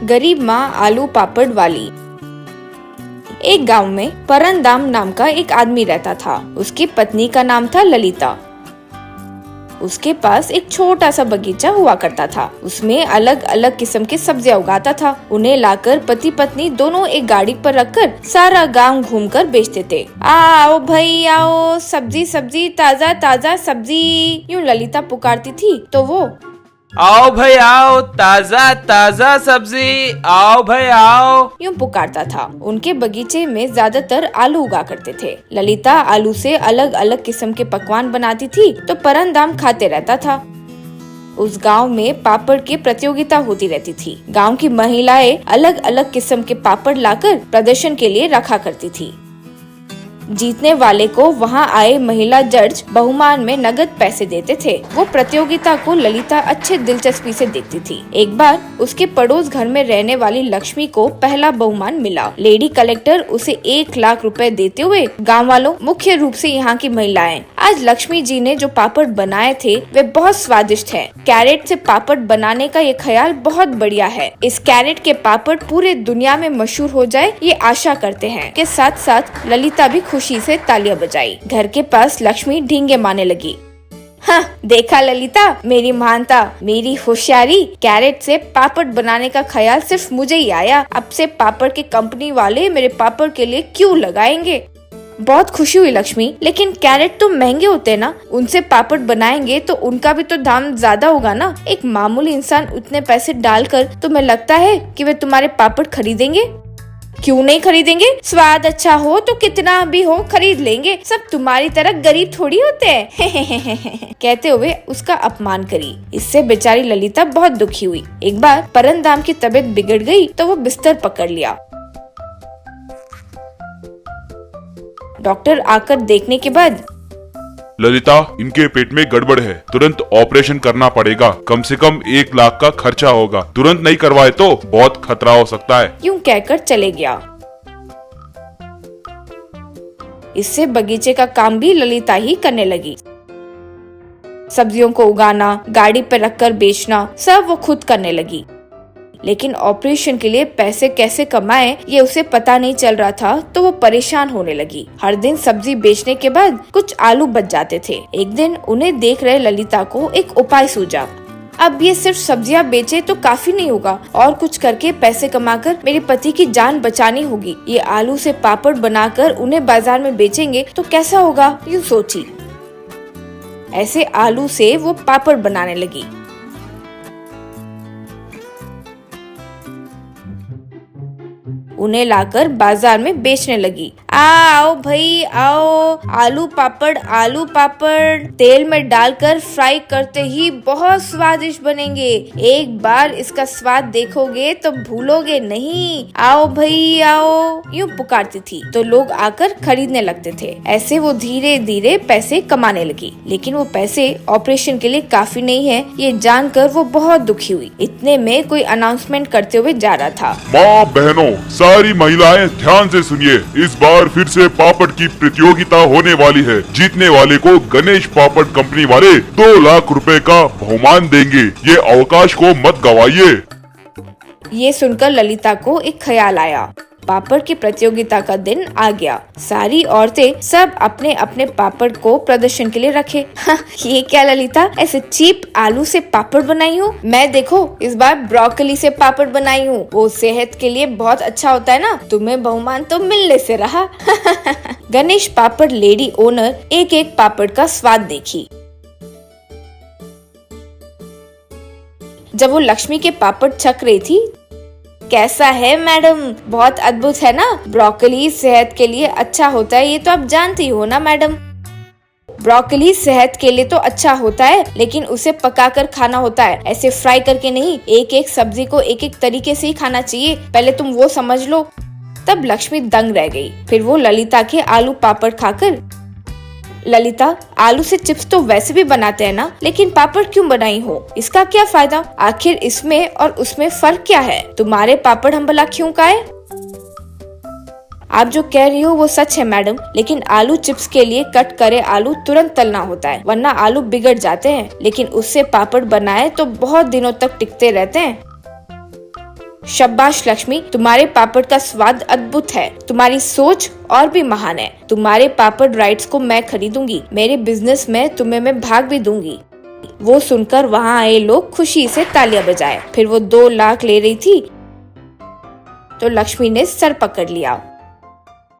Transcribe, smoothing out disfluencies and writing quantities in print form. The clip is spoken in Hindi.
गरीब माँ आलू पापड़ वाली। एक गांव में परंदाम नाम का एक आदमी रहता था। उसकी पत्नी का नाम था ललिता। उसके पास एक छोटा सा बगीचा हुआ करता था। उसमें अलग अलग किस्म की सब्जियां उगाता था। उन्हें लाकर पति पत्नी दोनों एक गाड़ी पर रखकर सारा गांव घूमकर बेचते थे। आओ भाई आओ, सब्जी सब्जी, ताजा ताजा सब्जी, यूं ललिता पुकारती थी तो वो आओ भाई आओ, ताजा ताजा सब्जी, आओ भाई आओ, यूं पुकारता था। उनके बगीचे में ज्यादातर आलू उगा करते थे। ललिता आलू से अलग अलग किस्म के पकवान बनाती थी तो परंदाम खाते रहता था। उस गांव में पापड़ की प्रतियोगिता होती रहती थी। गांव की महिलाएं अलग अलग किस्म के पापड़ लाकर प्रदर्शन के लिए रखा करती थी। जीतने वाले को वहां आए महिला जज बहुमान में नगद पैसे देते थे। वो प्रतियोगिता को ललिता अच्छे दिलचस्पी से देखती थी। एक बार उसके पड़ोस घर में रहने वाली लक्ष्मी को पहला बहुमान मिला। लेडी कलेक्टर उसे 1 लाख रुपए देते हुए गांव वालों, मुख्य रूप से यहाँ की महिलाएं, आज लक्ष्मी जी ने जो पापड़ बनाए थे वे बहुत स्वादिष्ट हैं। कैरेट से पापड़ बनाने का ये ख्याल बहुत बढ़िया है। इस कैरेट के पापड़ पूरे दुनिया में मशहूर हो जाए ये आशा करते हैं। के साथ साथ ललिता भी खुशी से तालियां बजाई। घर के पास लक्ष्मी ढींगे मारने लगी। हाँ, देखा ललिता, मेरी महानता, मेरी होशियारी। कैरेट से पापड़ बनाने का ख्याल सिर्फ मुझे ही आया। अब से पापड़ के कंपनी वाले मेरे पापड़ के लिए क्यों लगाएंगे। बहुत खुशी हुई लक्ष्मी, लेकिन कैरेट तो महंगे होते हैं ना, उनसे पापड़ बनाएंगे तो उनका भी तो दाम ज्यादा होगा ना। एक मामूली इंसान उतने पैसे डालकर तुम्हें लगता है कि वे तुम्हारे पापड़ खरीदेंगे? क्यों नहीं खरीदेंगे? स्वाद अच्छा हो तो कितना भी हो खरीद लेंगे। सब तुम्हारी तरह गरीब थोड़ी होते हैं। कहते हुए उसका अपमान करी। इससे बेचारी ललिता बहुत दुखी हुई। एक बार परंदाम की तबीयत बिगड़ गई तो वो बिस्तर पकड़ लिया। डॉक्टर आकर देखने के बाद, ललिता, इनके पेट में गड़बड़ है, तुरंत ऑपरेशन करना पड़ेगा। कम से कम 1 लाख का खर्चा होगा। तुरंत नहीं करवाए तो बहुत खतरा हो सकता है। यूं कहकर चले गया। इससे बगीचे का काम भी ललिता ही करने लगी। सब्जियों को उगाना, गाड़ी पर रखकर बेचना, सब वो खुद करने लगी। लेकिन ऑपरेशन के लिए पैसे कैसे कमाए ये उसे पता नहीं चल रहा था तो वो परेशान होने लगी। हर दिन सब्जी बेचने के बाद कुछ आलू बच जाते थे। एक दिन उन्हें देख रहे ललिता को एक उपाय सूझा। अब ये सिर्फ सब्जियां बेचे तो काफी नहीं होगा, और कुछ करके पैसे कमाकर मेरे पति की जान बचानी होगी। ये आलू से पापड़ बनाकर उन्हें बाजार में बेचेंगे तो कैसा होगा, यूं सोची। ऐसे आलू से वो पापड़ बनाने लगी। उन्हें लाकर बाजार में बेचने लगी। आओ भाई आओ, आलू पापड़ तेल में डालकर फ्राई करते ही बहुत स्वादिष्ट बनेंगे। एक बार इसका स्वाद देखोगे तो भूलोगे नहीं। आओ भाई आओ, यूं पुकारती थी तो लोग आकर खरीदने लगते थे। ऐसे वो धीरे धीरे पैसे कमाने लगी। लेकिन वो पैसे ऑपरेशन के लिए काफी नहीं है, ये जानकर वो बहुत दुखी हुई। इतने में कोई अनाउंसमेंट करते हुए जा रहा था। माँ बहनों, सारी महिलाएं ध्यान से सुनिए, इस बार फिर से पापड़ की प्रतियोगिता होने वाली है। जीतने वाले को गणेश पापड़ कंपनी वाले 2 लाख रुपए का बहुमान देंगे। ये अवकाश को मत गवाइए। ये सुनकर ललिता को एक ख्याल आया। पापड़ की प्रतियोगिता का दिन आ गया। सारी औरतें सब अपने अपने पापड़ को प्रदर्शन के लिए रखे। ये क्या ललिता, ऐसे चीप आलू से पापड़ बनाई हूँ? मैं देखो इस बार ब्रोकली से पापड़ बनाई हूँ, वो सेहत के लिए बहुत अच्छा होता है ना। तुम्हें बहुमान तो मिलने से रहा। गणेश पापड़ लेडी ओनर एक एक पापड़ का स्वाद देखी। जब वो लक्ष्मी के पापड़ छक रही थी, कैसा है मैडम? बहुत अद्भुत है ना। ब्रोकली सेहत के लिए अच्छा होता है, ये तो आप जानती हो ना मैडम। ब्रोकली सेहत के लिए तो अच्छा होता है, लेकिन उसे पकाकर खाना होता है, ऐसे फ्राई करके नहीं। एक एक सब्जी को एक एक तरीके से ही खाना चाहिए, पहले तुम वो समझ लो। तब लक्ष्मी दंग रह गई। फिर वो ललिता के आलू पापड़ खाकर, ललिता, आलू से चिप्स तो वैसे भी बनाते हैं ना, लेकिन पापड़ क्यों बनाई हो? इसका क्या फायदा? आखिर इसमें और उसमें फर्क क्या है? तुम्हारे पापड़ हम भला क्यों खाए? आप जो कह रही हो वो सच है मैडम, लेकिन आलू चिप्स के लिए कट करे आलू तुरंत तलना होता है, वरना आलू बिगड़ जाते हैं। लेकिन उससे पापड़ बनाए तो बहुत दिनों तक टिकते रहते हैं। शाबाश लक्ष्मी, तुम्हारे पापड़ का स्वाद अद्भुत है। तुम्हारी सोच और भी महान है। तुम्हारे पापड़ राइट्स को मैं खरीदूंगी। मेरे बिजनेस में तुम्हें मैं भाग भी दूंगी। वो सुनकर वहाँ आए लोग खुशी से तालियां बजाए। फिर वो 2 लाख ले रही थी तो लक्ष्मी ने सर पकड़ लिया।